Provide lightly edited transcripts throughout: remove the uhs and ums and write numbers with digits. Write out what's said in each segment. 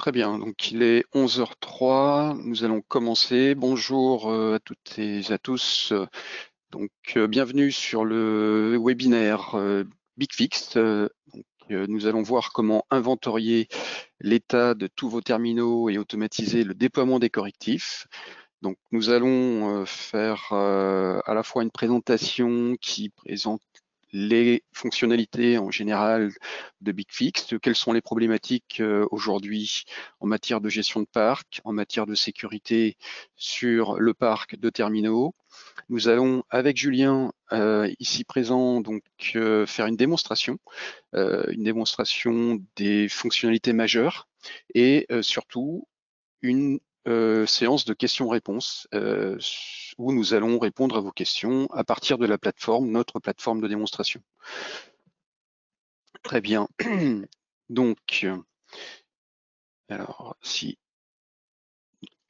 Très bien, donc il est 11h03, nous allons commencer. Bonjour à toutes et à tous. Bienvenue sur le webinaire BigFix. Nous allons voir comment inventorier l'état de tous vos terminaux et automatiser le déploiement des correctifs. Donc nous allons faire à la fois une présentation qui présente les fonctionnalités en général de BigFix, quelles sont les problématiques aujourd'hui en matière de gestion de parc, en matière de sécurité sur le parc de terminaux. Nous allons, avec Julien, ici présent, faire une démonstration des fonctionnalités majeures et surtout une séance de questions-réponses où nous allons répondre à vos questions à partir de la plateforme, notre plateforme de démonstration. Très bien. Alors, si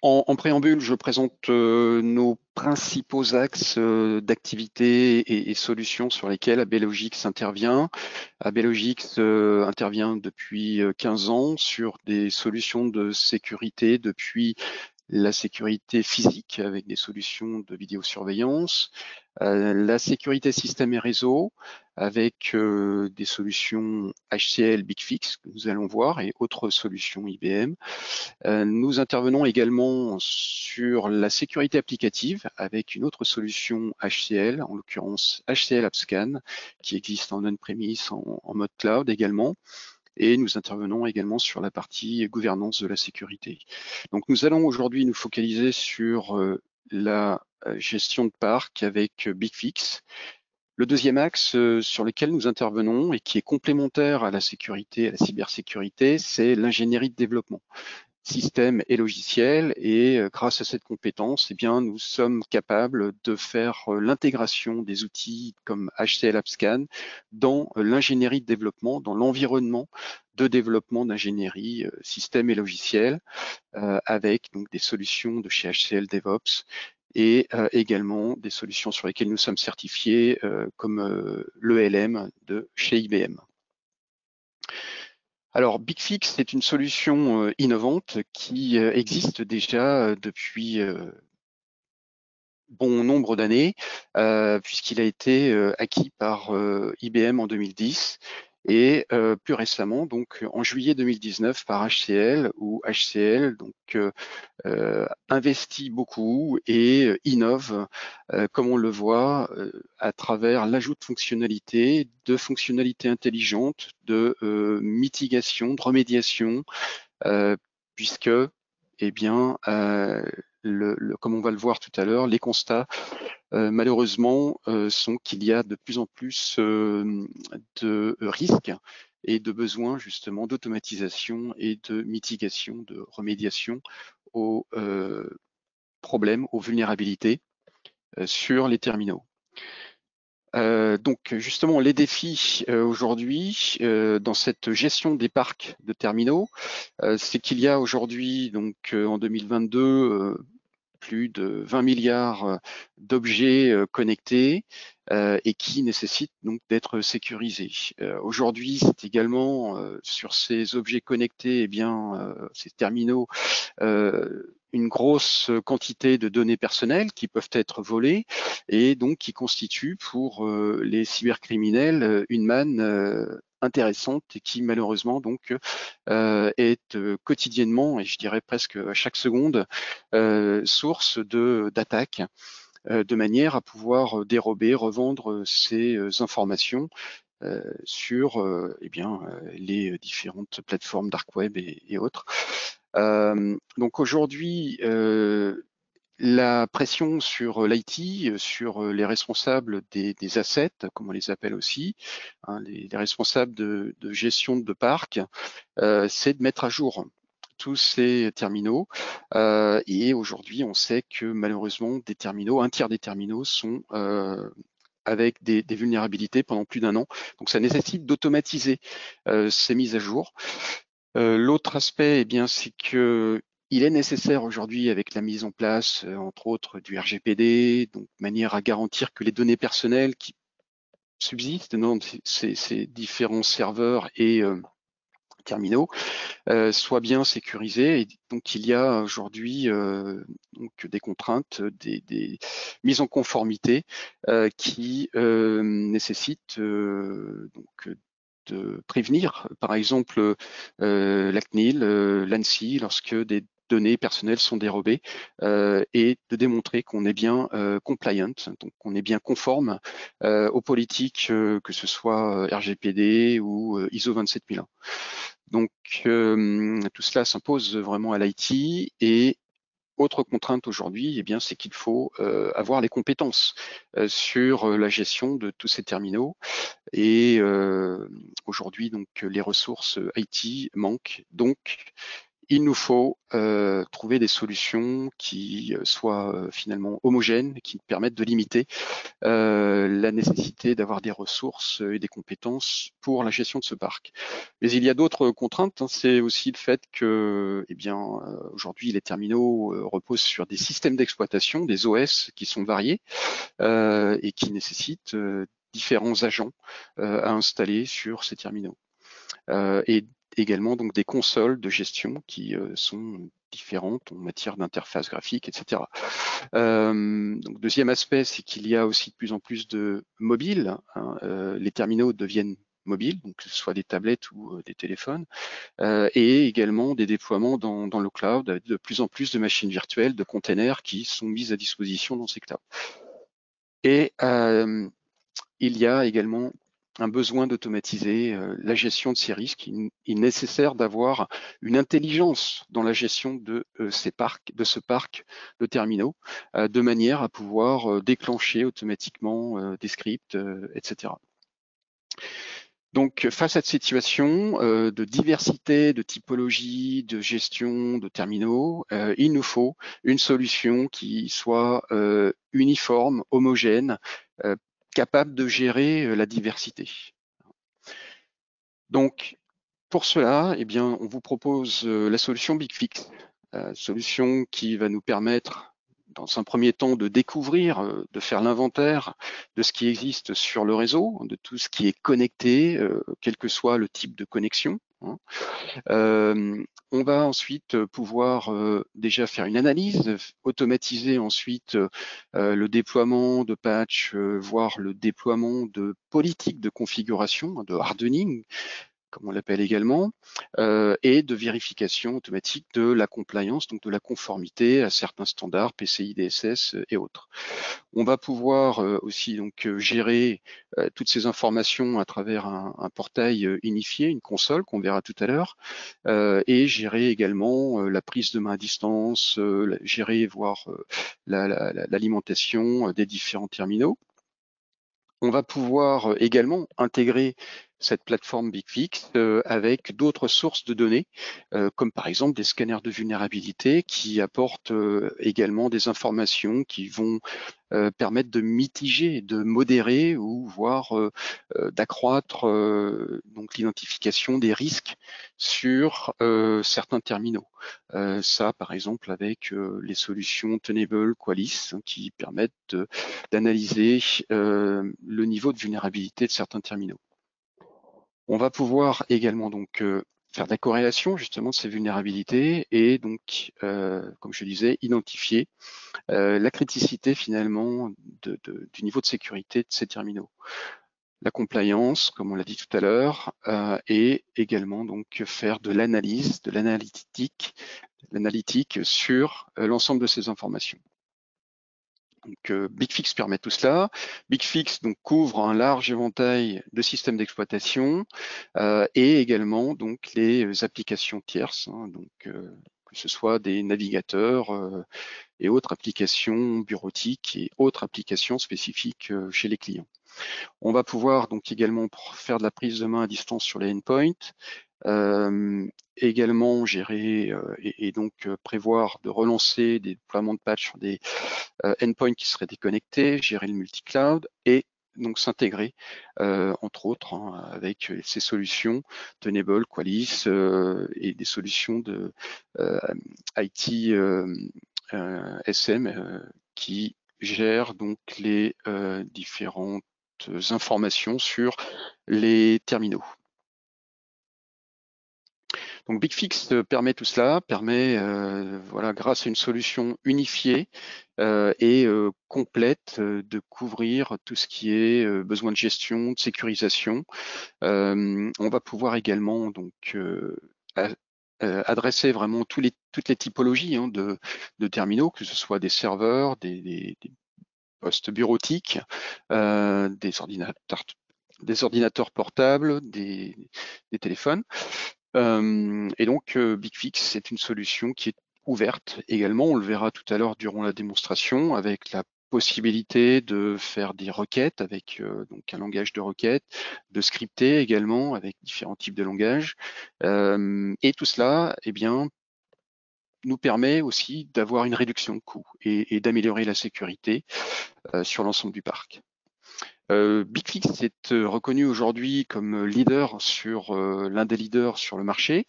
en préambule, je présente nos principaux axes d'activité et solutions sur lesquels Abelogix intervient. Abelogix intervient depuis 15 ans sur des solutions de sécurité depuis la sécurité physique avec des solutions de vidéosurveillance, la sécurité système et réseau avec des solutions HCL BigFix que nous allons voir et autres solutions IBM. Nous intervenons également sur la sécurité applicative avec une autre solution HCL, en l'occurrence HCL AppScan, qui existe en on-premise, en mode cloud également. Et nous intervenons également sur la partie gouvernance de la sécurité. Donc nous allons aujourd'hui nous focaliser sur la gestion de parc avec BigFix. Le deuxième axe sur lequel nous intervenons et qui est complémentaire à la sécurité, à la cybersécurité, c'est l'ingénierie de développement, système et logiciel. Et grâce à cette compétence, eh bien, nous sommes capables de faire l'intégration des outils comme HCL AppScan dans l'ingénierie de développement, dans l'environnement de développement d'ingénierie système et logiciel, avec donc des solutions de chez HCL DevOps et également des solutions sur lesquelles nous sommes certifiés comme l'ELM de chez IBM. Alors, BigFix est une solution innovante qui existe déjà depuis bon nombre d'années, puisqu'il a été acquis par IBM en 2010 et plus récemment, donc en juillet 2019, par HCL, où HCL investit beaucoup et innove, comme on le voit, à travers l'ajout de fonctionnalités intelligentes, de mitigation, de remédiation, puisque, eh bien, comme on va le voir tout à l'heure, les constats, malheureusement, sont qu'il y a de plus en plus de risques et de besoins justement d'automatisation et de mitigation, de remédiation aux problèmes, aux vulnérabilités sur les terminaux. Donc justement, les défis aujourd'hui dans cette gestion des parcs de terminaux, c'est qu'il y a aujourd'hui, donc en 2022, plus de 20 milliards d'objets connectés et qui nécessitent donc d'être sécurisés. Aujourd'hui, c'est également sur ces objets connectés, eh bien, ces terminaux, une grosse quantité de données personnelles qui peuvent être volées et donc qui constituent pour les cybercriminels une manne intéressante et qui malheureusement donc est quotidiennement et je dirais presque à chaque seconde source d'attaques de manière à pouvoir dérober, revendre ces informations sur eh bien, les différentes plateformes dark web et autres. Donc aujourd'hui, la pression sur l'IT, sur les responsables des assets, comme on les appelle aussi, hein, les responsables de gestion de parc, c'est de mettre à jour tous ces terminaux. Et aujourd'hui, on sait que malheureusement, un tiers des terminaux sont avec des vulnérabilités pendant plus d'1 an. Donc ça nécessite d'automatiser ces mises à jour. L'autre aspect, eh bien, c'est que il est nécessaire aujourd'hui, avec la mise en place, entre autres, du RGPD, donc de manière à garantir que les données personnelles qui subsistent dans ces différents serveurs et terminaux soit bien sécurisé. Et donc, il y a aujourd'hui donc des contraintes, des mises en conformité qui nécessitent donc de prévenir, par exemple, la CNIL, l'ANSSI, lorsque des données personnelles sont dérobées, et de démontrer qu'on est bien compliant, donc qu'on est bien conforme aux politiques, que ce soit RGPD ou ISO 27001. Donc, tout cela s'impose vraiment à l'IT. Et autre contrainte aujourd'hui, eh bien, c'est qu'il faut avoir les compétences sur la gestion de tous ces terminaux. Et aujourd'hui, donc, les ressources IT manquent. Donc, il nous faut trouver des solutions qui soient finalement homogènes, qui permettent de limiter la nécessité d'avoir des ressources et des compétences pour la gestion de ce parc. Mais il y a d'autres contraintes, hein. C'est aussi le fait que, eh bien, aujourd'hui, les terminaux reposent sur des systèmes d'exploitation, des OS qui sont variés et qui nécessitent différents agents à installer sur ces terminaux. Et également donc des consoles de gestion qui sont différentes en matière d'interface graphique, etc. Donc, deuxième aspect, c'est qu'il y a aussi de plus en plus de mobiles, hein. Les terminaux deviennent mobiles, donc que ce soit des tablettes ou des téléphones, et également des déploiements dans le cloud, avec de plus en plus de machines virtuelles, de containers qui sont mises à disposition dans ces clouds. Et il y a également un besoin d'automatiser la gestion de ces risques. Il est nécessaire d'avoir une intelligence dans la gestion de ce parc de terminaux, de manière à pouvoir déclencher automatiquement des scripts, etc. Donc, face à cette situation de diversité, de typologie, de gestion de terminaux, il nous faut une solution qui soit uniforme, homogène, capable de gérer la diversité. Donc, pour cela, eh bien, on vous propose la solution BigFix, solution qui va nous permettre, dans un premier temps, de découvrir, de faire l'inventaire de ce qui existe sur le réseau, de tout ce qui est connecté, quel que soit le type de connexion, hein. On va ensuite pouvoir déjà faire une analyse, automatiser ensuite le déploiement de patchs, voire le déploiement de politiques de configuration, de hardening, comme on l'appelle également, et de vérification automatique de la compliance, donc de la conformité à certains standards PCI DSS et autres. On va pouvoir aussi donc gérer toutes ces informations à travers un portail unifié, une console qu'on verra tout à l'heure, et gérer également la prise de main à distance, gérer voire l'alimentation des différents terminaux. On va pouvoir également intégrer cette plateforme BigFix avec d'autres sources de données, comme par exemple des scanners de vulnérabilité qui apportent également des informations qui vont permettre de mitiger, de modérer ou voire d'accroître donc l'identification des risques sur certains terminaux. Ça, par exemple, avec les solutions Tenable, Qualys, hein, qui permettent d'analyser le niveau de vulnérabilité de certains terminaux. On va pouvoir également donc faire de la corrélation justement de ces vulnérabilités et donc, comme je disais, identifier la criticité finalement du niveau de sécurité de ces terminaux. La compliance, comme on l'a dit tout à l'heure, et également donc faire de l'analyse, de l'analytique sur l'ensemble de ces informations. Donc, BigFix permet tout cela. BigFix donc couvre un large éventail de systèmes d'exploitation et également donc les applications tierces, hein, donc que ce soit des navigateurs et autres applications bureautiques et autres applications spécifiques chez les clients. On va pouvoir donc également faire de la prise de main à distance sur les endpoints, également gérer et donc prévoir de relancer des déploiements de patch sur des endpoints qui seraient déconnectés, gérer le multi-cloud et donc s'intégrer, entre autres, hein, avec ces solutions Tenable, Qualys et des solutions de IT SM qui gèrent donc les différentes informations sur les terminaux. Donc BigFix permet tout cela, permet, voilà, grâce à une solution unifiée et complète, de couvrir tout ce qui est besoin de gestion, de sécurisation. On va pouvoir également donc adresser vraiment toutes les typologies hein, de terminaux, que ce soit des serveurs, des postes bureautiques, des ordinateurs portables, des téléphones. Et donc, BigFix, c'est une solution qui est ouverte également. On le verra tout à l'heure durant la démonstration, avec la possibilité de faire des requêtes avec donc un langage de requête, de scripter également avec différents types de langages. Et tout cela, eh bien, nous permet aussi d'avoir une réduction de coûts et d'améliorer la sécurité sur l'ensemble du parc. BigFix est reconnu aujourd'hui comme leader sur l'un des leaders sur le marché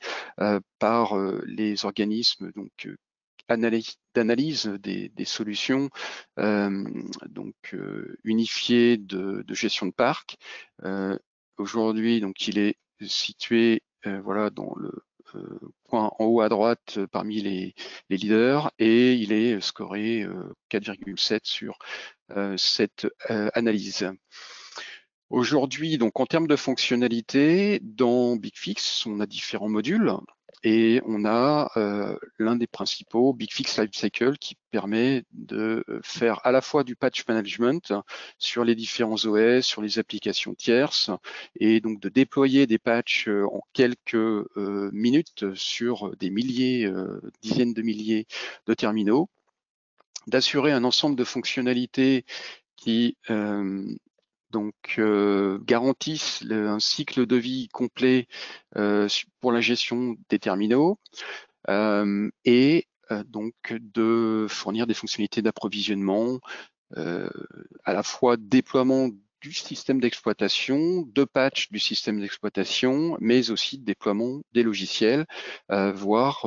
par les organismes donc d'analyse des solutions unifiées de gestion de parc. Aujourd'hui, donc il est situé voilà dans le point en haut à droite parmi les leaders et il est scoré 4,7 sur cette analyse. Aujourd'hui, donc en termes de fonctionnalité, dans BigFix, on a différents modules et on a l'un des principaux, BigFix Lifecycle, qui permet de faire à la fois du patch management sur les différents OS, sur les applications tierces, et donc de déployer des patchs en quelques minutes sur des milliers, dizaines de milliers de terminaux, d'assurer un ensemble de fonctionnalités qui garantissent un cycle de vie complet pour la gestion des terminaux et donc de fournir des fonctionnalités d'approvisionnement, à la fois déploiement du système d'exploitation, de patch du système d'exploitation, mais aussi de déploiement des logiciels, voire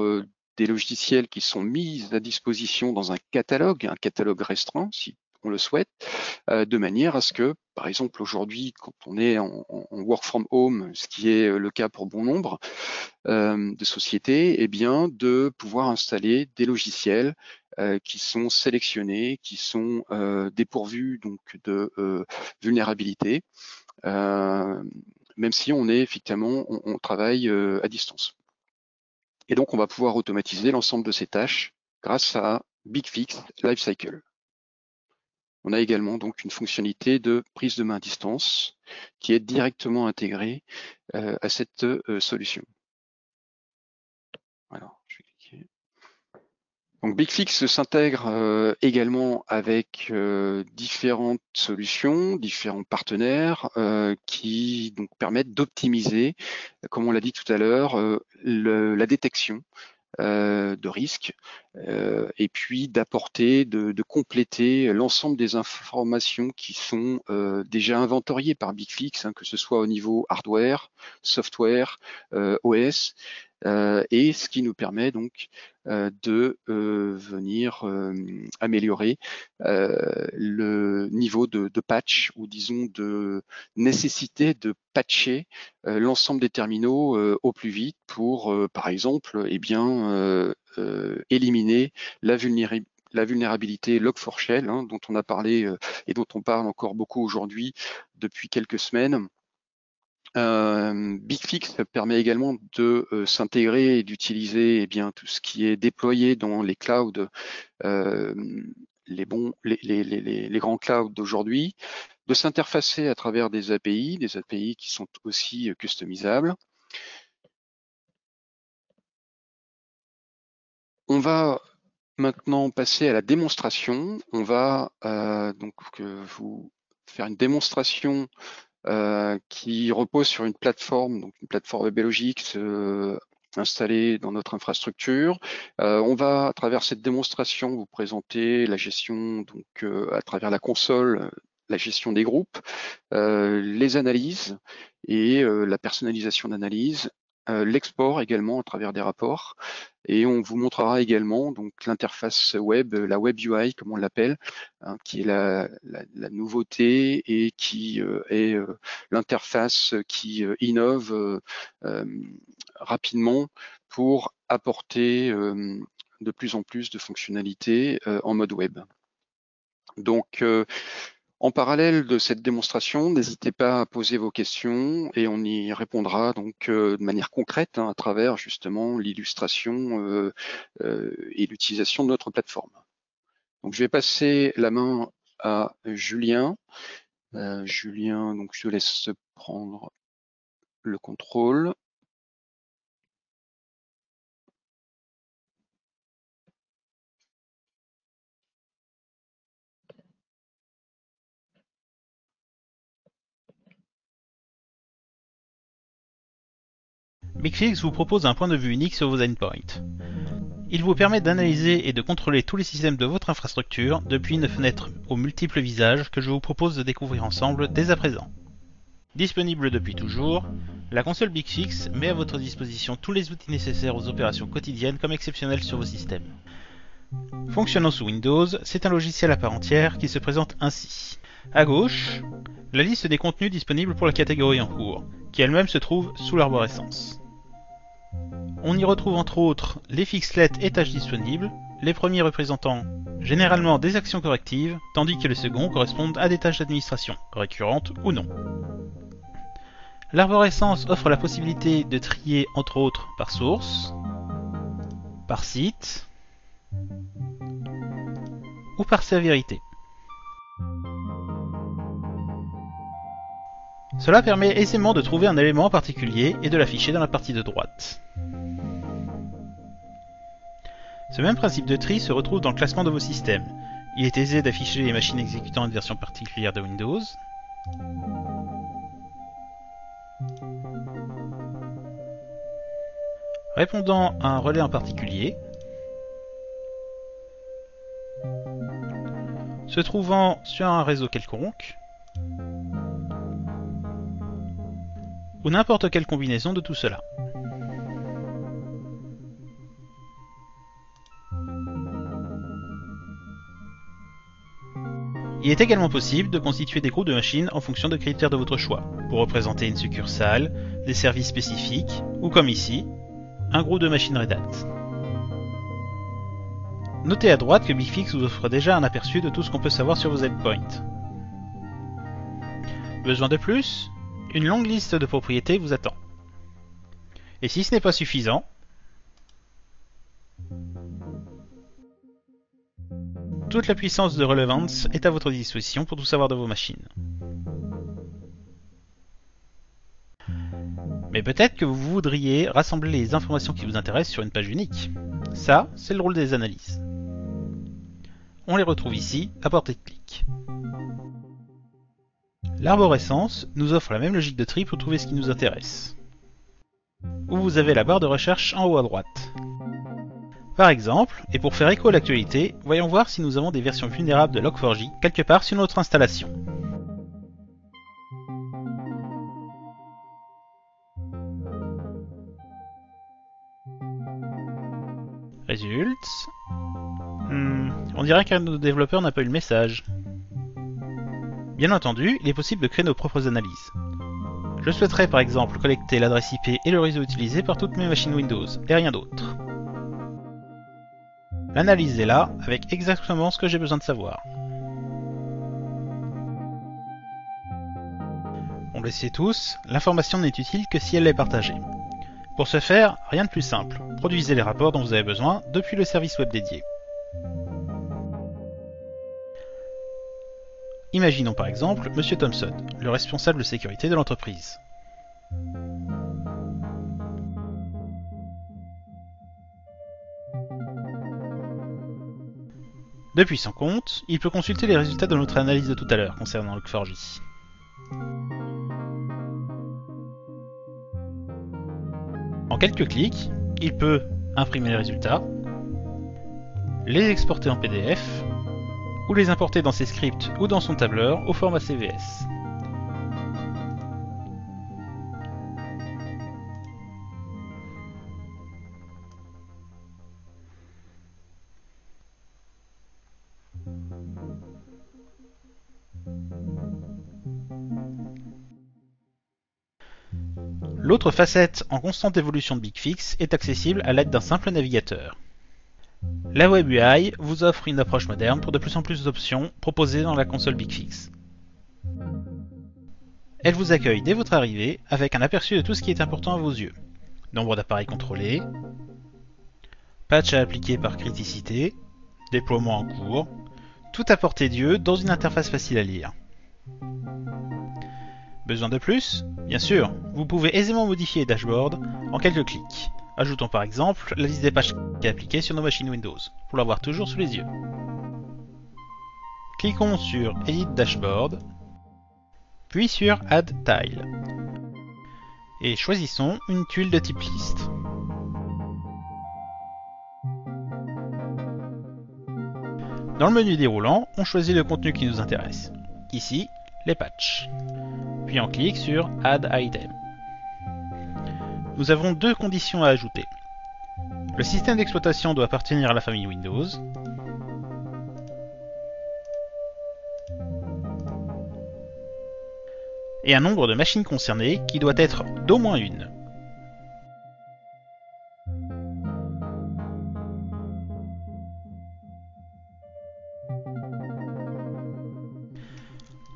des logiciels qui sont mis à disposition dans un catalogue restreint, si on le souhaite, de manière à ce que, par exemple, aujourd'hui, quand on est en work from home, ce qui est le cas pour bon nombre de sociétés, eh bien, de pouvoir installer des logiciels qui sont sélectionnés, qui sont dépourvus donc de vulnérabilité, même si on est effectivement, on travaille à distance. Et donc, on va pouvoir automatiser l'ensemble de ces tâches grâce à BigFix Lifecycle. On a également donc une fonctionnalité de prise de main à distance qui est directement intégrée à cette solution. Alors, je vais cliquer. Donc BigFix s'intègre également avec différentes solutions, différents partenaires qui donc permettent d'optimiser, comme on l'a dit tout à l'heure, la détection de risques et puis d'apporter, de compléter l'ensemble des informations qui sont déjà inventoriées par BigFix, hein, que ce soit au niveau hardware, software, OS, et ce qui nous permet donc de venir améliorer le niveau de patch ou disons de nécessité de patcher l'ensemble des terminaux au plus vite pour, par exemple, eh bien, éliminer la vulnérabilité Log4Shell, hein, dont on a parlé et dont on parle encore beaucoup aujourd'hui depuis quelques semaines. BigFix permet également de s'intégrer et d'utiliser eh bien tout ce qui est déployé dans les clouds, les grands clouds d'aujourd'hui, de s'interfacer à travers des API qui sont aussi customisables. On va maintenant passer à la démonstration. On va donc vous faire une démonstration qui repose sur une plateforme, donc une plateforme WebLogix installée dans notre infrastructure. On va, à travers cette démonstration, vous présenter la gestion, donc à travers la console, la gestion des groupes, les analyses et la personnalisation d'analyse, l'export également à travers des rapports, et on vous montrera également donc l'interface web, la web UI comme on l'appelle, hein, qui est la nouveauté et qui est l'interface qui innove rapidement pour apporter de plus en plus de fonctionnalités en mode web. Donc, en parallèle de cette démonstration, n'hésitez pas à poser vos questions et on y répondra donc de manière concrète, hein, à travers justement l'illustration et l'utilisation de notre plateforme. Donc, je vais passer la main à Julien. Julien, donc je te laisse prendre le contrôle. BigFix vous propose un point de vue unique sur vos endpoints. Il vous permet d'analyser et de contrôler tous les systèmes de votre infrastructure depuis une fenêtre aux multiples visages que je vous propose de découvrir ensemble dès à présent. Disponible depuis toujours, la console BigFix met à votre disposition tous les outils nécessaires aux opérations quotidiennes comme exceptionnelles sur vos systèmes. Fonctionnant sous Windows, c'est un logiciel à part entière qui se présente ainsi. À gauche, la liste des contenus disponibles pour la catégorie en cours, qui elle-même se trouve sous l'arborescence. On y retrouve entre autres les fixlets et tâches disponibles, les premiers représentant généralement des actions correctives, tandis que les seconds correspondent à des tâches d'administration, récurrentes ou non. L'arborescence offre la possibilité de trier entre autres par source, par site ou par sévérité. Cela permet aisément de trouver un élément en particulier et de l'afficher dans la partie de droite. Ce même principe de tri se retrouve dans le classement de vos systèmes. Il est aisé d'afficher les machines exécutant une version particulière de Windows, répondant à un relais en particulier, se trouvant sur un réseau quelconque, ou n'importe quelle combinaison de tout cela. Il est également possible de constituer des groupes de machines en fonction de critères de votre choix, pour représenter une succursale, des services spécifiques, ou comme ici, un groupe de machines Red Hat. Notez à droite que BigFix vous offre déjà un aperçu de tout ce qu'on peut savoir sur vos endpoints. Besoin de plus ? Une longue liste de propriétés vous attend. Et si ce n'est pas suffisant, toute la puissance de Relevance est à votre disposition pour tout savoir de vos machines. Mais peut-être que vous voudriez rassembler les informations qui vous intéressent sur une page unique. Ça, c'est le rôle des analyses. On les retrouve ici, à portée de clic. L'arborescence nous offre la même logique de tri pour trouver ce qui nous intéresse. Où vous avez la barre de recherche en haut à droite. Par exemple, et pour faire écho à l'actualité, voyons voir si nous avons des versions vulnérables de Log4j quelque part sur notre installation. Results. On dirait qu'un de nos développeurs n'a pas eu le message. Bien entendu, il est possible de créer nos propres analyses. Je souhaiterais par exemple collecter l'adresse IP et le réseau utilisé par toutes mes machines Windows, et rien d'autre. L'analyse est là, avec exactement ce que j'ai besoin de savoir. On le sait tous, l'information n'est utile que si elle est partagée. Pour ce faire, rien de plus simple, produisez les rapports dont vous avez besoin depuis le service web dédié. Imaginons par exemple Monsieur Thompson, le responsable de sécurité de l'entreprise. Depuis son compte, il peut consulter les résultats de notre analyse de tout à l'heure concernant Log4j. En quelques clics, il peut imprimer les résultats, les exporter en PDF, ou les importer dans ses scripts ou dans son tableur au format CVS. L'autre facette en constante évolution de BigFix est accessible à l'aide d'un simple navigateur. La Web UI vous offre une approche moderne pour de plus en plus d'options proposées dans la console BigFix. Elle vous accueille dès votre arrivée avec un aperçu de tout ce qui est important à vos yeux. Nombre d'appareils contrôlés, patch à appliquer par criticité, déploiement en cours, tout à portée d'yeux dans une interface facile à lire. Besoin de plus? Bien sûr, vous pouvez aisément modifier les dashboards en quelques clics. Ajoutons par exemple la liste des patchs appliqués sur nos machines Windows, pour l'avoir toujours sous les yeux. Cliquons sur Edit Dashboard, puis sur Add Tile. Et choisissons une tuile de type liste. Dans le menu déroulant, on choisit le contenu qui nous intéresse. Ici, les patchs. Puis on clique sur Add Item. Nous avons deux conditions à ajouter. Le système d'exploitation doit appartenir à la famille Windows. Et un nombre de machines concernées qui doit être d'au moins une.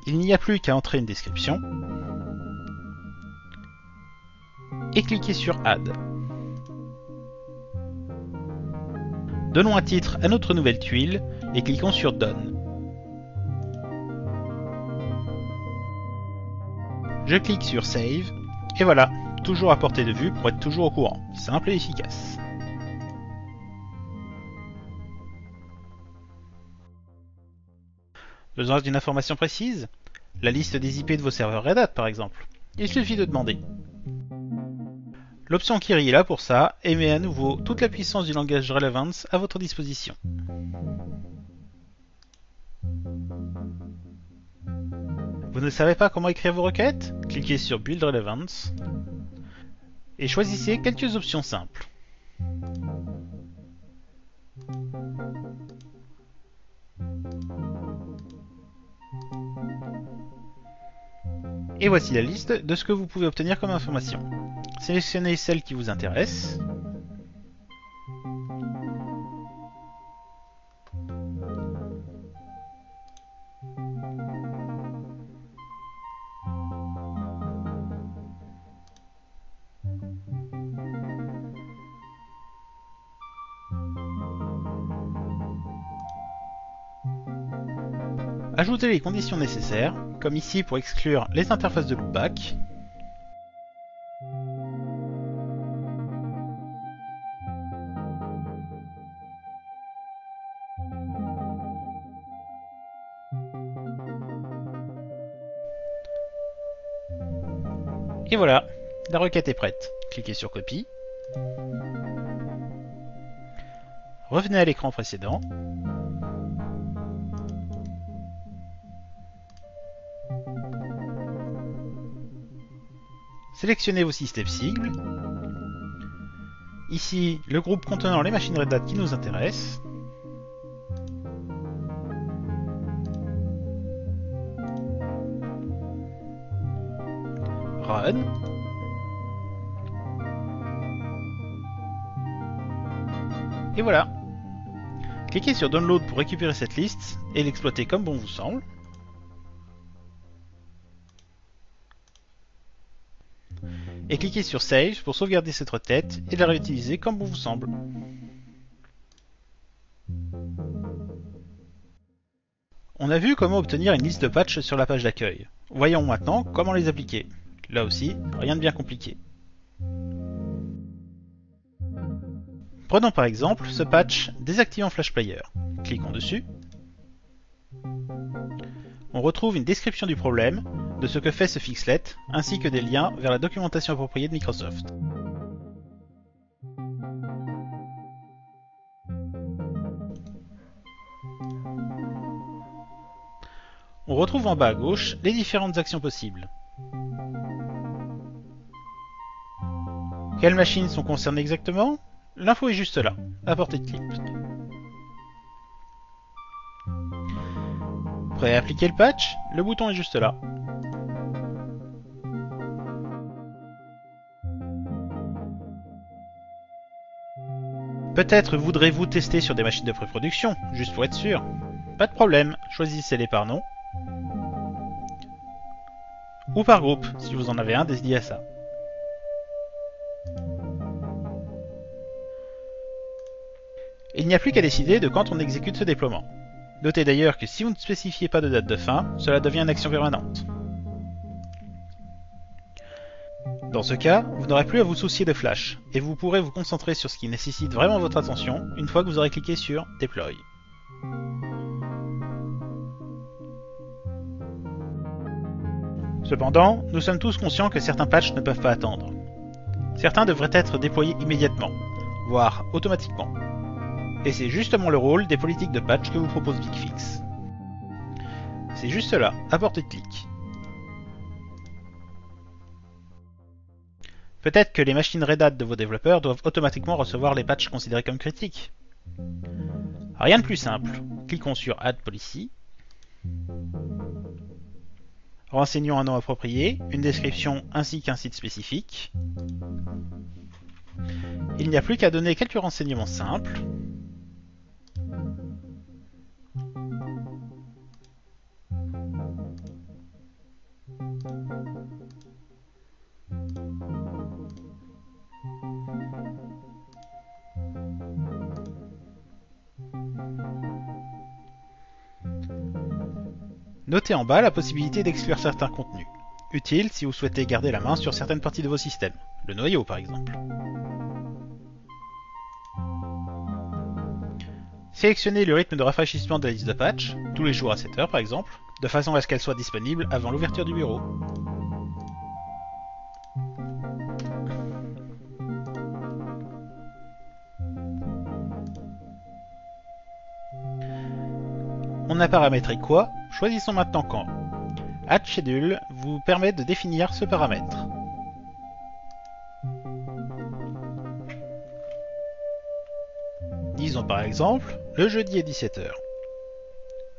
Il n'y a plus qu'à entrer une description et cliquer sur Add. Donnons un titre à notre nouvelle tuile et cliquons sur Done. Je clique sur Save et voilà, toujours à portée de vue pour être toujours au courant, simple et efficace. Besoin d'une information précise? La liste des IP de vos serveurs Red Hat par exemple. Il suffit de demander. L'option Query est là pour ça et met à nouveau toute la puissance du langage Relevance à votre disposition. Vous ne savez pas comment écrire vos requêtes? Cliquez sur Build Relevance et choisissez quelques options simples. Et voici la liste de ce que vous pouvez obtenir comme information. Sélectionnez celle qui vous intéresse. Ajoutez les conditions nécessaires, comme ici pour exclure les interfaces de loopback. Et voilà, la requête est prête. Cliquez sur Copie. Revenez à l'écran précédent. Sélectionnez vos systèmes cibles. Ici, le groupe contenant les machines Red Hat qui nous intéressent. Run. Et voilà. Cliquez sur Download pour récupérer cette liste et l'exploiter comme bon vous semble. Et cliquez sur Save pour sauvegarder cette requête et la réutiliser comme bon vous semble. On a vu comment obtenir une liste de patchs sur la page d'accueil. Voyons maintenant comment les appliquer. Là aussi, rien de bien compliqué. Prenons par exemple ce patch désactivant Flash Player. Cliquons dessus. On retrouve une description du problème, de ce que fait ce fixlet, ainsi que des liens vers la documentation appropriée de Microsoft. On retrouve en bas à gauche les différentes actions possibles. Quelles machines sont concernées exactement? L'info est juste là, à portée de clic. Prêt à appliquer le patch? Le bouton est juste là. Peut-être voudrez-vous tester sur des machines de pré-production, juste pour être sûr. Pas de problème, choisissez-les par nom. Ou par groupe, si vous en avez un dédié à ça. Il n'y a plus qu'à décider de quand on exécute ce déploiement. Notez d'ailleurs que si vous ne spécifiez pas de date de fin, cela devient une action permanente. Dans ce cas, vous n'aurez plus à vous soucier de Flash, et vous pourrez vous concentrer sur ce qui nécessite vraiment votre attention une fois que vous aurez cliqué sur Deploy. Cependant, nous sommes tous conscients que certains patchs ne peuvent pas attendre. Certains devraient être déployés immédiatement, voire automatiquement. Et c'est justement le rôle des politiques de patch que vous propose BigFix. C'est juste là, à portée de clic. Peut-être que les machines Red Hat de vos développeurs doivent automatiquement recevoir les patchs considérés comme critiques. Rien de plus simple. Cliquons sur Add Policy. Renseignons un nom approprié, une description ainsi qu'un site spécifique. Il n'y a plus qu'à donner quelques renseignements simples. Notez en bas la possibilité d'exclure certains contenus, utile si vous souhaitez garder la main sur certaines parties de vos systèmes, le noyau par exemple. Sélectionnez le rythme de rafraîchissement de la liste de patch, tous les jours à 7 heures par exemple, de façon à ce qu'elle soit disponible avant l'ouverture du bureau. On a paramétré quoi? Choisissons maintenant quand. Add Schedule vous permet de définir ce paramètre. Disons par exemple, le jeudi à 17 h.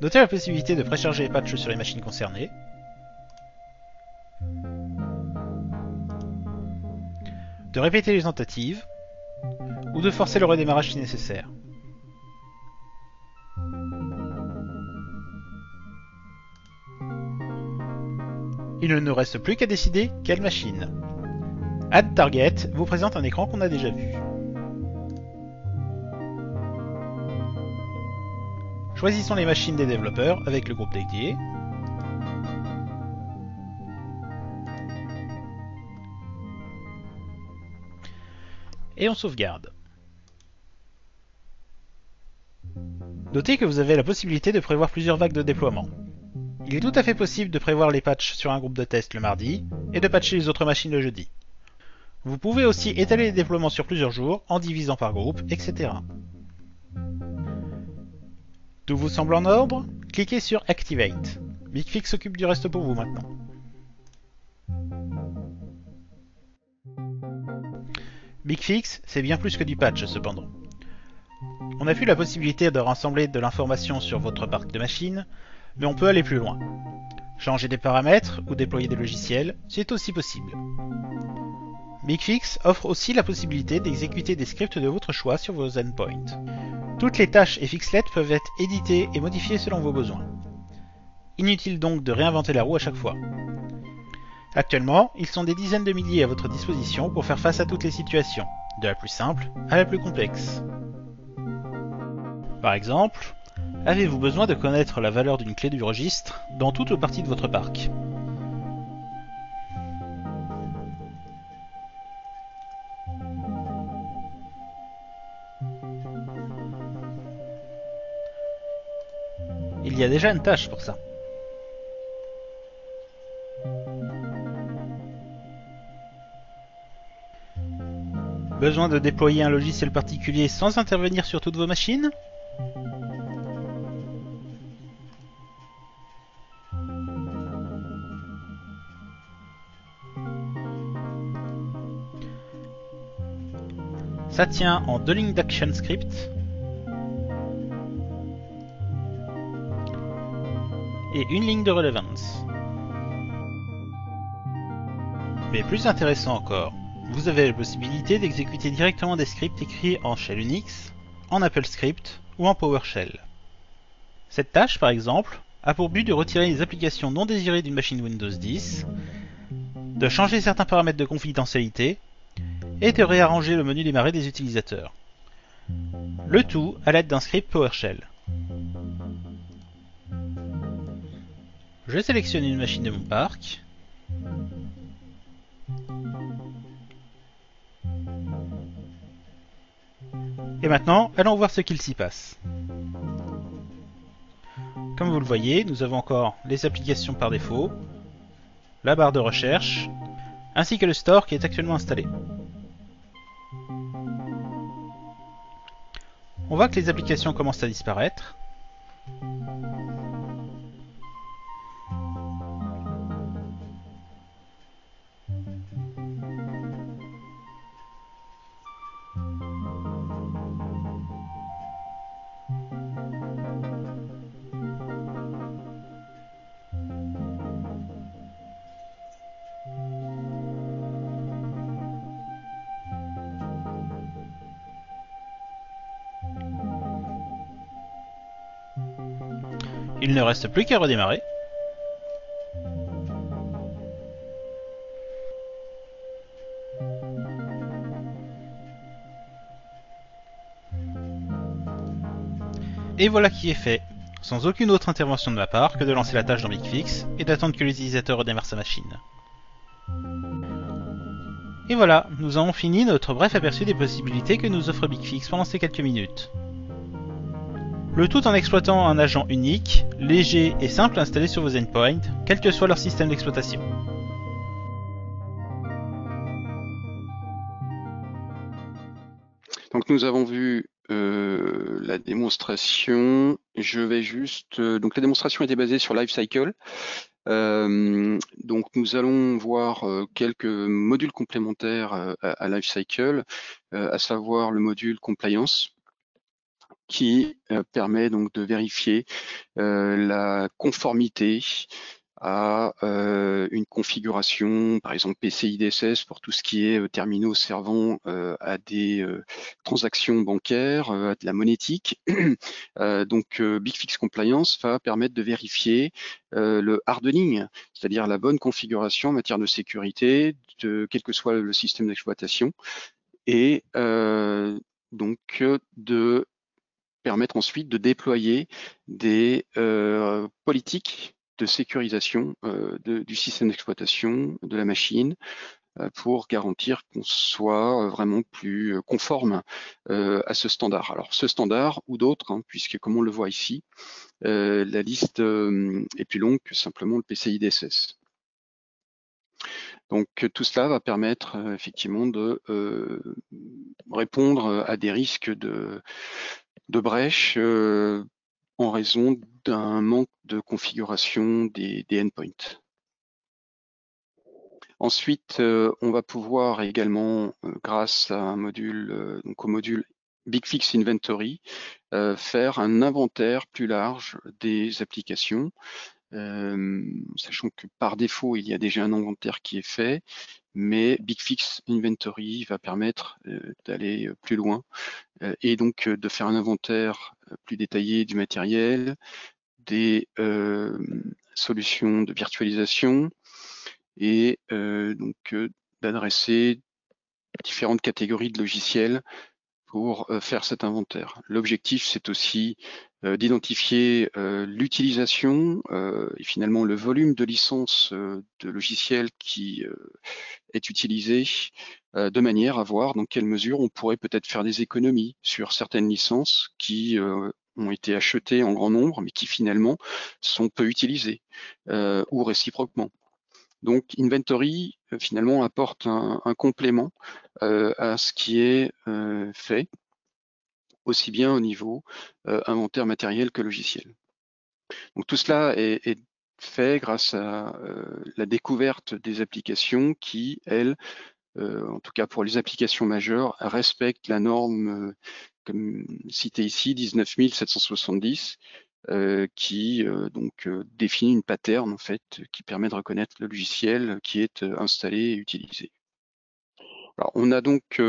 Notez la possibilité de précharger les patchs sur les machines concernées. De répéter les tentatives, ou de forcer le redémarrage si nécessaire. Il ne nous reste plus qu'à décider quelle machine. Add Target vous présente un écran qu'on a déjà vu. Choisissons les machines des développeurs avec le groupe dédié. Et on sauvegarde. Notez que vous avez la possibilité de prévoir plusieurs vagues de déploiement. Il est tout à fait possible de prévoir les patchs sur un groupe de test le mardi et de patcher les autres machines le jeudi. Vous pouvez aussi étaler les déploiements sur plusieurs jours en divisant par groupe, etc. Tout vous semble en ordre? Cliquez sur Activate. BigFix s'occupe du reste pour vous maintenant. BigFix, c'est bien plus que du patch cependant. On a vu la possibilité de rassembler de l'information sur votre parc de machines, mais on peut aller plus loin. Changer des paramètres ou déployer des logiciels, c'est aussi possible. BigFix offre aussi la possibilité d'exécuter des scripts de votre choix sur vos endpoints. Toutes les tâches et fixlets peuvent être éditées et modifiées selon vos besoins. Inutile donc de réinventer la roue à chaque fois. Actuellement, ils sont des dizaines de milliers à votre disposition pour faire face à toutes les situations, de la plus simple à la plus complexe. Par exemple, avez-vous besoin de connaître la valeur d'une clé du registre dans toute partie de votre parc? Il y a déjà une tâche pour ça. Besoin de déployer un logiciel particulier sans intervenir sur toutes vos machines? Ça tient en 2 lignes d'action script et 1 ligne de relevance. Mais plus intéressant encore, vous avez la possibilité d'exécuter directement des scripts écrits en shell Unix, en Apple Script ou en PowerShell. Cette tâche, par exemple, a pour but de retirer les applications non désirées d'une machine Windows 10, de changer certains paramètres de confidentialité et de réarranger le menu démarrer des utilisateurs. Le tout à l'aide d'un script PowerShell. Je sélectionne une machine de mon parc. Et maintenant, allons voir ce qu'il s'y passe. Comme vous le voyez, nous avons encore les applications par défaut, la barre de recherche, ainsi que le store qui est actuellement installé. On voit que les applications commencent à disparaître. Il ne reste plus qu'à redémarrer. Et voilà qui est fait, sans aucune autre intervention de ma part que de lancer la tâche dans BigFix et d'attendre que l'utilisateur redémarre sa machine. Et voilà, nous avons fini notre bref aperçu des possibilités que nous offre BigFix pendant ces quelques minutes. Le tout en exploitant un agent unique, léger et simple à installer sur vos endpoints, quel que soit leur système d'exploitation. Donc nous avons vu la démonstration. Je vais juste. Donc la démonstration était basée sur Lifecycle. Donc nous allons voir quelques modules complémentaires à Lifecycle, à savoir le module Compliance, qui permet donc de vérifier la conformité à une configuration, par exemple PCI DSS pour tout ce qui est terminaux servant à des transactions bancaires, à de la monétique. Donc BigFix Compliance va permettre de vérifier le hardening, c'est-à-dire la bonne configuration en matière de sécurité, quel que soit le système d'exploitation, et donc de permettre ensuite de déployer des politiques de sécurisation du système d'exploitation de la machine pour garantir qu'on soit vraiment plus conforme à ce standard. Alors ce standard ou d'autres, hein, puisque comme on le voit ici, la liste est plus longue que simplement le PCI DSS. Donc tout cela va permettre effectivement de répondre à des risques de brèches en raison d'un manque de configuration des endpoints. Ensuite, on va pouvoir également, grâce à un module, donc au module BigFix Inventory, faire un inventaire plus large des applications, sachant que par défaut, il y a déjà un inventaire qui est fait, mais BigFix Inventory va permettre d'aller plus loin et donc de faire un inventaire plus détaillé du matériel, des solutions de virtualisation et donc d'adresser différentes catégories de logiciels pour faire cet inventaire. L'objectif, c'est aussi d'identifier l'utilisation et finalement le volume de licences de logiciels qui est utilisé de manière à voir dans quelle mesure on pourrait peut-être faire des économies sur certaines licences qui ont été achetées en grand nombre, mais qui finalement sont peu utilisées ou réciproquement. Donc Inventory finalement apporte un complément à ce qui est fait, aussi bien au niveau inventaire matériel que logiciel. Donc tout cela est fait grâce à la découverte des applications qui, elles, en tout cas pour les applications majeures, respectent la norme, comme cité ici, 19770, qui donc définit une pattern en fait qui permet de reconnaître le logiciel qui est installé et utilisé. Alors, on a donc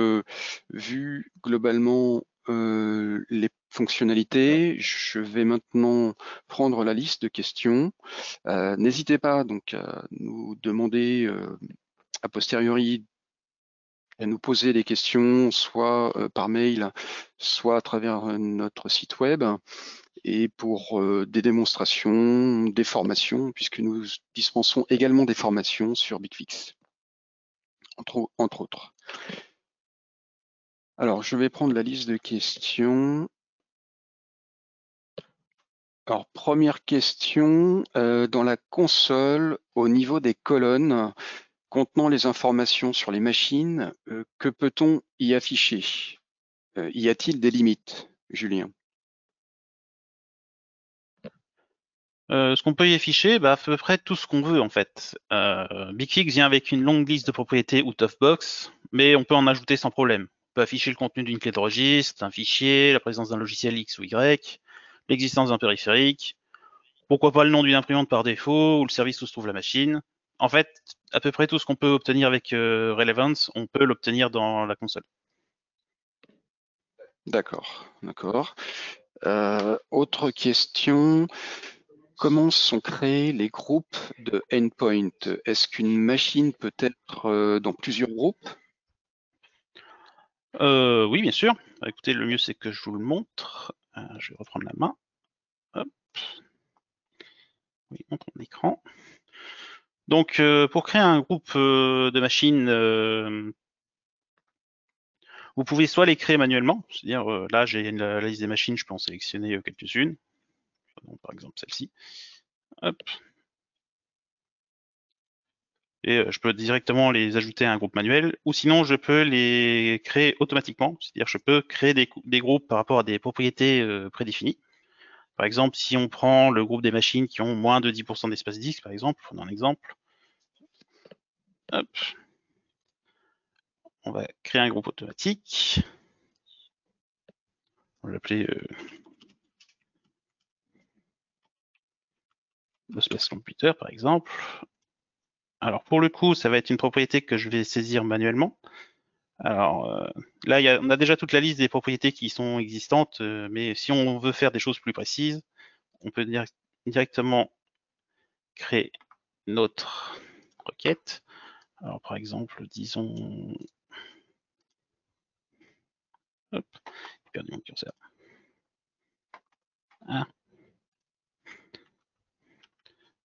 vu globalement les fonctionnalités. Je vais maintenant prendre la liste de questions. N'hésitez pas donc à nous demander a posteriori à nous poser des questions, soit par mail, soit à travers notre site web, et pour des démonstrations, des formations, puisque nous dispensons également des formations sur BigFix, entre autres. Alors, je vais prendre la liste de questions. Alors, première question, dans la console, au niveau des colonnes contenant les informations sur les machines, que peut-on y afficher? Y a-t-il des limites, Julien? Ce qu'on peut y afficher, à peu près tout ce qu'on veut en fait. BigFix vient avec une longue liste de propriétés out of box, mais on peut en ajouter sans problème. On peut afficher le contenu d'une clé de registre, un fichier, la présence d'un logiciel X ou Y, l'existence d'un périphérique, pourquoi pas le nom d'une imprimante par défaut ou le service où se trouve la machine. En fait, à peu près tout ce qu'on peut obtenir avec Relevance, on peut l'obtenir dans la console. D'accord, d'accord. Autre question, comment sont créés les groupes de endpoint? Est-ce qu'une machine peut être dans plusieurs groupes? Oui, bien sûr. Écoutez, le mieux c'est que je vous le montre. Je vais reprendre la main. Hop. Oui, montre mon écran. Donc, pour créer un groupe de machines, vous pouvez soit les créer manuellement, c'est-à-dire là j'ai la liste des machines, je peux en sélectionner quelques-unes, par exemple celle-ci. Hop. Et je peux directement les ajouter à un groupe manuel, ou sinon je peux les créer automatiquement, c'est-à-dire je peux créer des groupes par rapport à des propriétés prédéfinies. Par exemple, si on prend le groupe des machines qui ont moins de 10% d'espace disque, par exemple, on a un exemple. Hop. On va créer un groupe automatique. On va l'appeler Space Computer, par exemple. Alors pour le coup, ça va être une propriété que je vais saisir manuellement. Alors là, on a déjà toute la liste des propriétés qui sont existantes, mais si on veut faire des choses plus précises, on peut directement créer notre requête. Alors par exemple, disons... Hop, j'ai perdu mon curseur. Ah.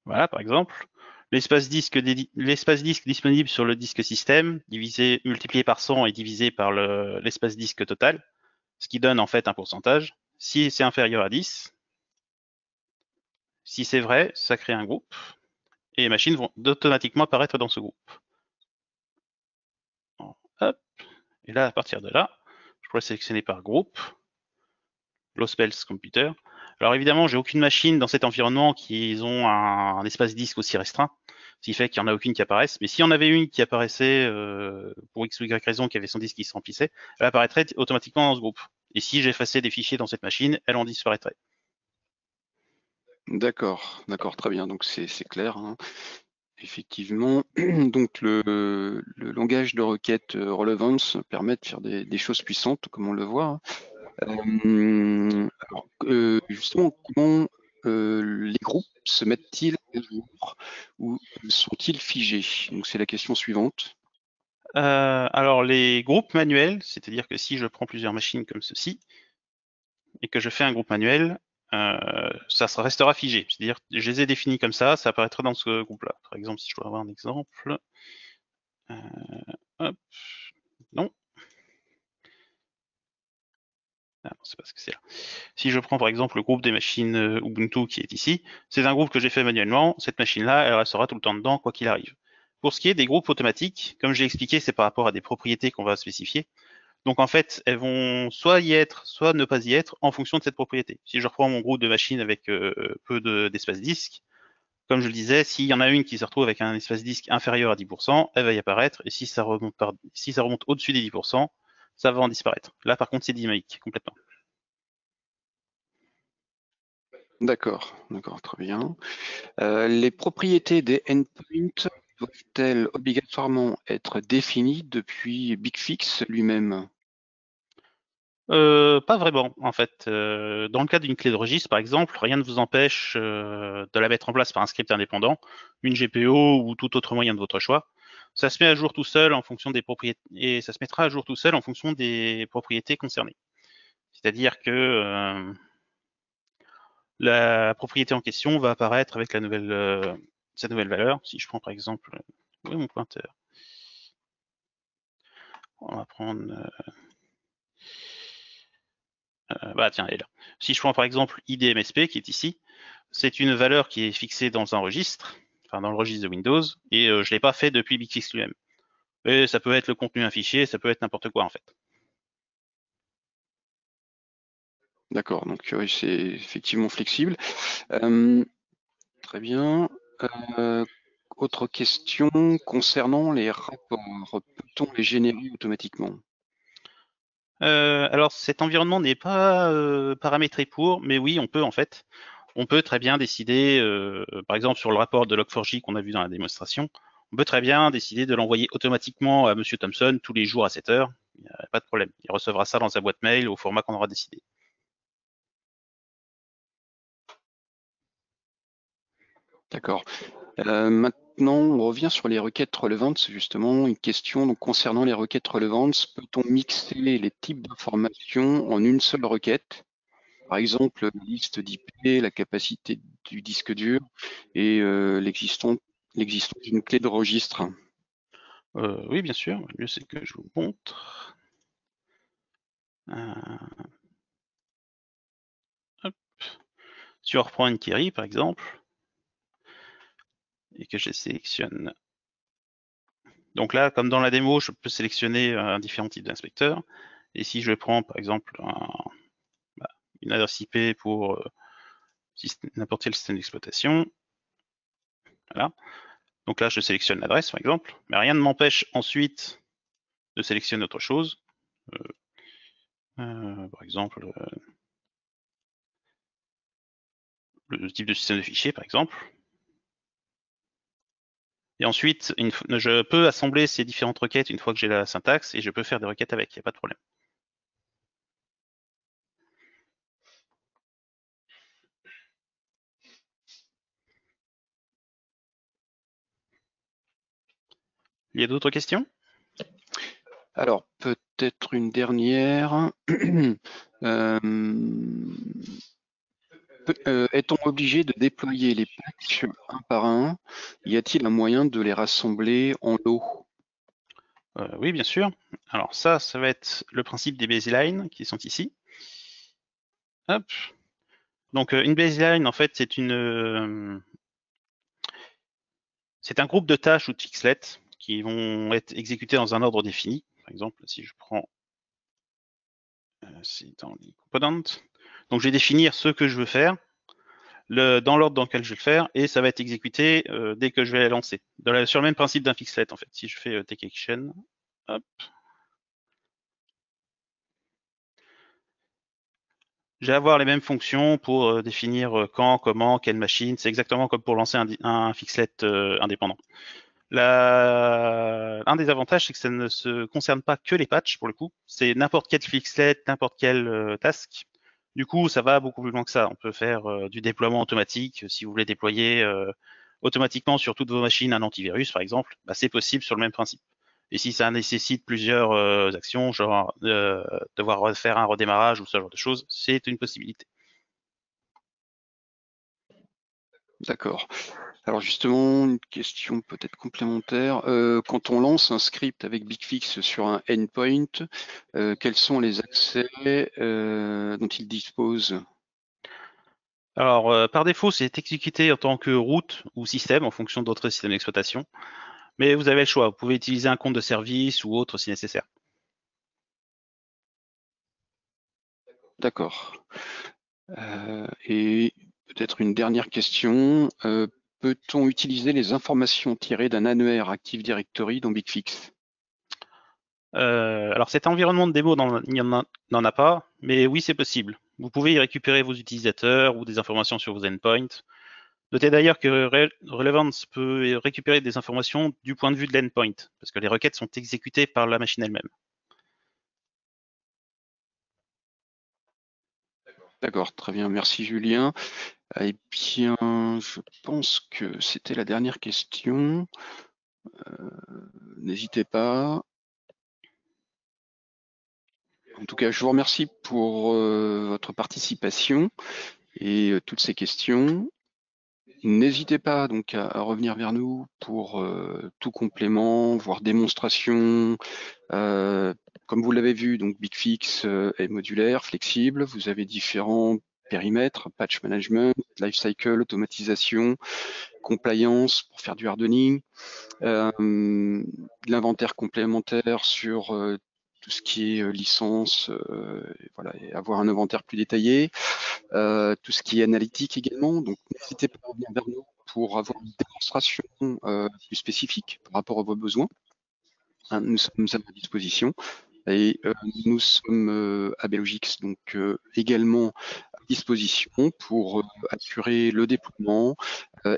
Voilà, par exemple, l'espace disque disponible sur le disque système, multiplié par 100 et divisé par l'espace disque total, ce qui donne en fait un pourcentage. Si c'est inférieur à 10, si c'est vrai, ça crée un groupe, et les machines vont automatiquement apparaître dans ce groupe. Hop. Et là, à partir de là, je pourrais sélectionner par groupe, Lospels Computer. Alors évidemment, j'ai aucune machine dans cet environnement qui ont un espace disque aussi restreint, ce qui fait qu'il n'y en a aucune qui apparaisse. Mais s'il y en avait une qui apparaissait pour X ou Y raison, qui avait son disque qui se remplissait, elle apparaîtrait automatiquement dans ce groupe. Et si j'effaçais des fichiers dans cette machine, elle en disparaîtrait. D'accord, d'accord, très bien. Donc c'est clair, hein. Effectivement, donc le langage de requête relevance permet de faire des choses puissantes, comme on le voit, hein. Alors, justement, comment les groupes se mettent-ils à jour ou sont-ils figés? Donc c'est la question suivante. Alors les groupes manuels, c'est-à-dire que si je prends plusieurs machines comme ceci et que je fais un groupe manuel, ça restera figé. C'est-à-dire je les ai définis comme ça apparaîtra dans ce groupe-là. Par exemple, si je dois avoir un exemple, hop, non. Ah non, c'est pas ce que c'est là. Si je prends par exemple le groupe des machines Ubuntu qui est ici, c'est un groupe que j'ai fait manuellement. Cette machine-là, elle restera tout le temps dedans, quoi qu'il arrive. Pour ce qui est des groupes automatiques, comme j'ai expliqué, c'est par rapport à des propriétés qu'on va spécifier. Donc en fait, elles vont soit y être, soit ne pas y être en fonction de cette propriété. Si je reprends mon groupe de machines avec peu d'espace disque, comme je le disais, s'il y en a une qui se retrouve avec un espace disque inférieur à 10%, elle va y apparaître, et si ça remonte au-dessus des 10%, ça va en disparaître. Là par contre, c'est dynamique, complètement. D'accord, d'accord, très bien. Les propriétés des endpoints doivent-elles obligatoirement être définies depuis BigFix lui-même? Pas vraiment, en fait. Dans le cas d'une clé de registre, par exemple, rien ne vous empêche de la mettre en place par un script indépendant, une GPO ou tout autre moyen de votre choix. Ça se met à jour tout seul en fonction des propriétés, et ça se mettra à jour tout seul en fonction des propriétés concernées. C'est-à-dire que la propriété en question va apparaître avec sa nouvelle valeur. Si je prends par exemple, où est mon pointeur? On va prendre, bah tiens, elle est là. Si je prends par exemple IDMSP qui est ici, c'est une valeur qui est fixée dans un registre, enfin dans le registre de Windows, et je l'ai pas fait depuis BigFix lui-même. Et ça peut être le contenu d'un fichier, ça peut être n'importe quoi en fait. D'accord, donc c'est effectivement flexible. Très bien. Autre question concernant les rapports. Peut-on les générer automatiquement? Alors cet environnement n'est pas paramétré pour, mais oui, on peut en fait. On peut très bien décider, par exemple sur le rapport de Log4j qu'on a vu dans la démonstration, on peut très bien décider de l'envoyer automatiquement à Monsieur Thompson tous les jours à 7 heures. Il n'y a pas de problème. Il recevra ça dans sa boîte mail au format qu'on aura décidé. D'accord. Maintenant, on revient sur les requêtes relevantes. Justement, une question donc, concernant les requêtes relevantes. Peut-on mixer les types d'informations en une seule requête? Par exemple, la liste d'IP, la capacité du disque dur et l'existence d'une clé de registre. Oui, bien sûr. Le mieux, c'est que je vous montre. Hop. Si on reprend une query, par exemple, et que je sélectionne. Donc là, comme dans la démo, je peux sélectionner un différent type d'inspecteur. Et si je prends, par exemple, une adresse IP pour n'importe quel système d'exploitation, voilà. Donc là, je sélectionne l'adresse, par exemple, mais rien ne m'empêche ensuite de sélectionner autre chose. Par exemple, le type de système de fichier, par exemple. Et ensuite, je peux assembler ces différentes requêtes une fois que j'ai la syntaxe et je peux faire des requêtes avec, il n'y a pas de problème. Il y a d'autres questions? Alors, peut-être une dernière. Est-on obligé de déployer les patchs un par un? Y a-t-il un moyen de les rassembler en lot? Oui, bien sûr. Alors ça va être le principe des baselines qui sont ici. Hop. Donc une baseline, en fait, c'est un groupe de tâches ou de fixlets qui vont être exécutées dans un ordre défini. Par exemple, si je prends, c'est dans les components. Donc je vais définir ce que je veux faire, dans l'ordre dans lequel je vais le faire, et ça va être exécuté dès que je vais la lancer. Sur le même principe d'un fixlet, en fait. Si je fais take action, hop. Je vais avoir les mêmes fonctions pour définir quand, comment, quelle machine. C'est exactement comme pour lancer un fixlet indépendant. Un des avantages, c'est que ça ne se concerne pas que les patchs, pour le coup. C'est n'importe quel fixlet, n'importe quel task. Du coup, ça va beaucoup plus loin que ça. On peut faire du déploiement automatique. Si vous voulez déployer automatiquement sur toutes vos machines un antivirus, par exemple, bah, c'est possible sur le même principe. Et si ça nécessite plusieurs actions, genre devoir refaire un redémarrage ou ce genre de choses, c'est une possibilité. D'accord. Alors justement, une question peut-être complémentaire. Quand on lance un script avec BigFix sur un endpoint, quels sont les accès dont il dispose? Alors, par défaut, c'est exécuté en tant que route ou système en fonction d'autres systèmes d'exploitation. Mais vous avez le choix. Vous pouvez utiliser un compte de service ou autre si nécessaire. D'accord. Et peut-être une dernière question. Peut-on utiliser les informations tirées d'un annuaire Active Directory dans BigFix? Alors, cet environnement de démo n'en a pas, mais oui, c'est possible. Vous pouvez y récupérer vos utilisateurs ou des informations sur vos endpoints. Notez d'ailleurs que Relevance peut récupérer des informations du point de vue de l'endpoint, parce que les requêtes sont exécutées par la machine elle-même. D'accord, très bien, merci Julien. Eh bien, je pense que c'était la dernière question. N'hésitez pas. En tout cas, je vous remercie pour votre participation et toutes ces questions. N'hésitez pas donc à revenir vers nous pour tout complément, voire démonstration. Comme vous l'avez vu, donc BigFix est modulaire, flexible. Vous avez différents périmètres, patch management, lifecycle, automatisation, compliance pour faire du hardening, l'inventaire complémentaire sur tout ce qui est licence, voilà, et avoir un inventaire plus détaillé, tout ce qui est analytique également. Donc n'hésitez pas à revenir vers nous pour avoir une démonstration plus spécifique par rapport à vos besoins. Hein, nous sommes à votre disposition. Et nous sommes à Belogix donc également à disposition pour assurer le déploiement,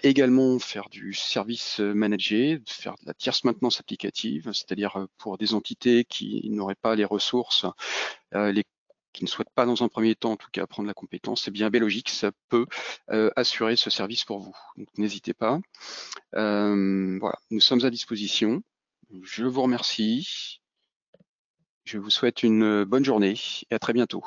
également faire du service managé, faire de la tierce maintenance applicative, c'est-à-dire pour des entités qui n'auraient pas les ressources, qui ne souhaitent pas dans un premier temps en tout cas prendre la compétence, eh bien Belogix peut assurer ce service pour vous. Donc n'hésitez pas. Voilà, nous sommes à disposition. Je vous remercie. Je vous souhaite une bonne journée et à très bientôt.